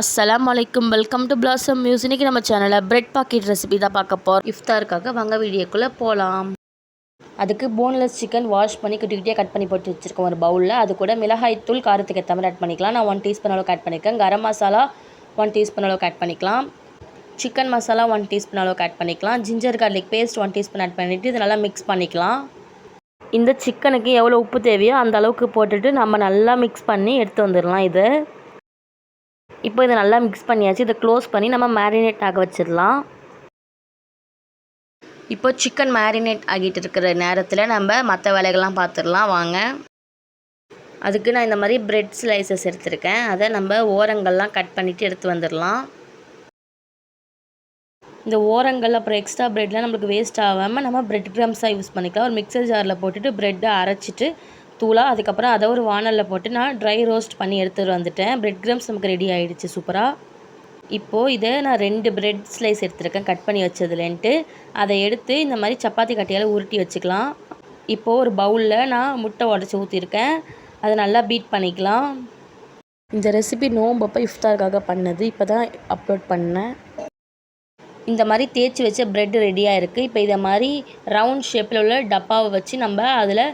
அஸ்ஸலாமு welcome to blossom muse. இன்றைக்கி நம்ம சேனலில் பிரெட் பாக்கெட் ரெசிபி தான் பார்க்க போகிறோம். இஃப்தாருக்காக வாங்க வீடியோக்குள்ளே போகலாம். அதுக்கு போன்லெஸ் சிக்கன் வாஷ் பண்ணி குட்டி குட்டியாக கட் பண்ணி போட்டு வச்சுருக்கோம் ஒரு பவுலில். அது கூட மிளகாய் தூள் காரத்துக்கு ஏற்ற மாதிரி ஆட் பண்ணிக்கலாம். நான் 1 டீஸ்பூன் அளவுக்கு ஆட் பண்ணியிருக்கேன். கரம் மசாலா 1 டீஸ்பூன் அளவுக்கு ஆட் பண்ணிக்கலாம். சிக்கன் மசாலா 1 டீஸ்பூன் அளவுக்கு ஆட் பண்ணிக்கலாம். Ginger garlic paste 1 teaspoon add பண்ணிவிட்டு இது நல்லா மிக்ஸ் பண்ணிக்கலாம். இந்த சிக்கனுக்கு எவ்வளோ உப்பு தேவையோ அந்த அளவுக்கு போட்டுட்டு நம்ம நல்லா மிக்ஸ் பண்ணி எடுத்து வந்துடலாம். இது இப்போ இதை நல்லா மிக்ஸ் பண்ணியாச்சு. இதை க்ளோஸ் பண்ணி நம்ம மேரினேட் ஆக வச்சிடலாம். இப்போ சிக்கன் மேரினேட் ஆகிட்டு இருக்கிற நேரத்தில் நம்ம மற்ற வேலைகள்லாம் பார்த்துடலாம் வாங்க. அதுக்கு நான் இந்த மாதிரி பிரெட் ஸ்லைசஸ் எடுத்திருக்கேன். அதை நம்ம ஓரங்கள்லாம் கட் பண்ணிவிட்டு எடுத்து வந்துடலாம். இந்த ஓரங்கள் அப்புறம் எக்ஸ்ட்ரா ப்ரெட்லாம் நம்மளுக்கு வேஸ்ட் ஆகாமல் நம்ம பிரெட் க்ரம்ஸாக யூஸ் பண்ணிக்கலாம். ஒரு மிக்சர் ஜாரில் போட்டுட்டு ப்ரெட்டை அரைச்சிட்டு தூளாக அதுக்கப்புறம் அதை ஒரு வானலில் போட்டு நான் ட்ரை ரோஸ்ட் பண்ணி எடுத்துகிட்டு வந்துட்டேன். பிரெட் க்ரம்ஸ் நமக்கு ரெடி ஆகிடுச்சு சூப்பராக. இப்போது இதை நான் 2 பிரெட் ஸ்லைஸ் எடுத்துருக்கேன் கட் பண்ணி வச்சதுலேன்ட்டு. அதை எடுத்து இந்த மாதிரி சப்பாத்தி கட்டையால் உருட்டி வச்சுக்கலாம். இப்போது ஒரு பவுலில் நான் முட்டை உடச்சி ஊற்றிருக்கேன். அதை நல்லா பீட் பண்ணிக்கலாம். இந்த ரெசிபி நோம்பப்போ இஃப்தாருக்காக பண்ணது. இப்போ தான் அப்லோட் பண்ணேன். இந்த மாதிரி தேய்ச்சி வச்ச ப்ரெட் ரெடியாக இருக்குது. இப்போ இதை மாதிரி ரவுண்ட் ஷேப்பில் உள்ள டப்பாவை வச்சு நம்ம அதில்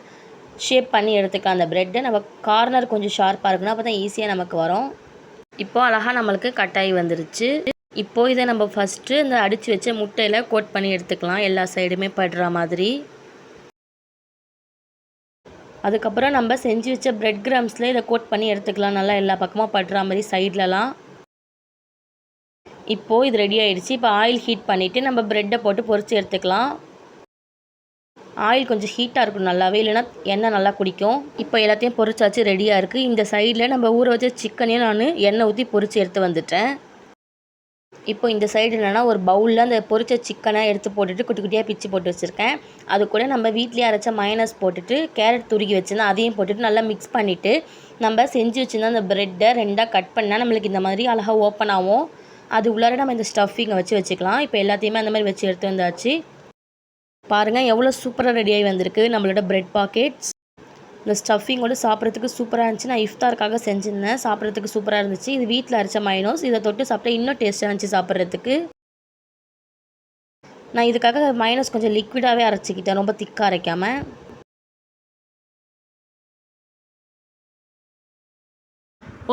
ஷேப் பண்ணி எடுத்துக்கலாம். அந்த ப்ரெட்டை நம்ம கார்னர் கொஞ்சம் ஷார்ப்பாக இருக்குன்னா அப்போ தான் ஈஸியாக நமக்கு வரும். இப்போது அழகாக நம்மளுக்கு கட்டாயி வந்துருச்சு. இப்போது இதை நம்ம ஃபஸ்ட்டு இந்த அடித்து வச்ச முட்டையில் கோட் பண்ணி எடுத்துக்கலாம், எல்லா சைடுமே படுற மாதிரி. அதுக்கப்புறம் நம்ம செஞ்சு வச்ச ப்ரெட் க்ரம்ஸில் இதை கோட் பண்ணி எடுத்துக்கலாம், நல்லா எல்லா பக்கமும் படுற மாதிரி சைட்லலாம். இப்போது இது ரெடி ஆகிடுச்சு. இப்போ ஆயில் ஹீட் பண்ணிவிட்டு நம்ம ப்ரெட்டை போட்டு பொரித்து எடுத்துக்கலாம். ஆயில் கொஞ்சம் ஹீட்டாக இருக்கும் நல்லாவே, இல்லைனா எண்ணெய் நல்லா குடிக்கும். இப்போ எல்லாத்தையும் பொரிச்சாச்சு, ரெடியாக இருக்குது. இந்த சைடில் நம்ம ஊற வச்ச சிக்கனையும் நான் எண்ணெய் ஊற்றி பொரித்து எடுத்து வந்துட்டேன். இப்போ இந்த சைடு என்னென்னா ஒரு பவுலில் அந்த பொரிச்ச சிக்கனை எடுத்து போட்டுட்டு குட்டி குட்டியாக பிச்சு போட்டு வச்சுருக்கேன். அது கூட நம்ம வீட்லேயே அரைச்ச மயனஸ் போட்டுட்டு கேரட் துருக்கி வச்சுருந்தேன், அதையும் போட்டுட்டு நல்லா மிக்ஸ் பண்ணிவிட்டு நம்ம செஞ்சு வச்சுருந்தா அந்த ப்ரெட்டை 2ஆக கட் பண்ணால் நம்மளுக்கு இந்த மாதிரி அழகாக ஓப்பன் ஆகும். அது உள்ளார நம்ம இந்த ஸ்டஃபிங்கை வச்சுக்கலாம். இப்போ எல்லாத்தையுமே அந்த மாதிரி வச்சு எடுத்து வந்தாச்சு. பாருங்கள் எவ்வளோ சூப்பராக ரெடியாகி வந்திருக்கு நம்மளோட ப்ரெட் பாக்கெட்ஸ். இந்த ஸ்டஃபிங்கோடு சாப்பிட்றதுக்கு சூப்பராக இருந்துச்சு. நான் இஃப்தாருக்காக செஞ்சுருந்தேன், சாப்பிட்றதுக்கு சூப்பராக இருந்துச்சு. இது வீட்டில் அரைச்ச மைனோஸ், இதை தொட்டு சாப்பிட்டா இன்னும் டேஸ்ட்டாக இருந்துச்சு சாப்பிட்றதுக்கு. நான் இதுக்காக மைனோஸ் கொஞ்சம் லிக்விடாகவே அரைச்சிக்கிட்டேன், ரொம்ப திக்காக அரைக்காமல்.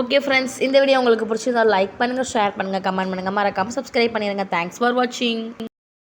ஓகே ஃப்ரெண்ட்ஸ், இந்த வீடியோ உங்களுக்கு பிடிச்சிருந்தா லைக் பண்ணுங்கள், ஷேர் பண்ணுங்கள், கமெண்ட் பண்ணுங்கள், மறக்காமல் சப்ஸ்கிரைப் பண்ணிடுங்க. தேங்க்ஸ் ஃபார் வாட்சிங்.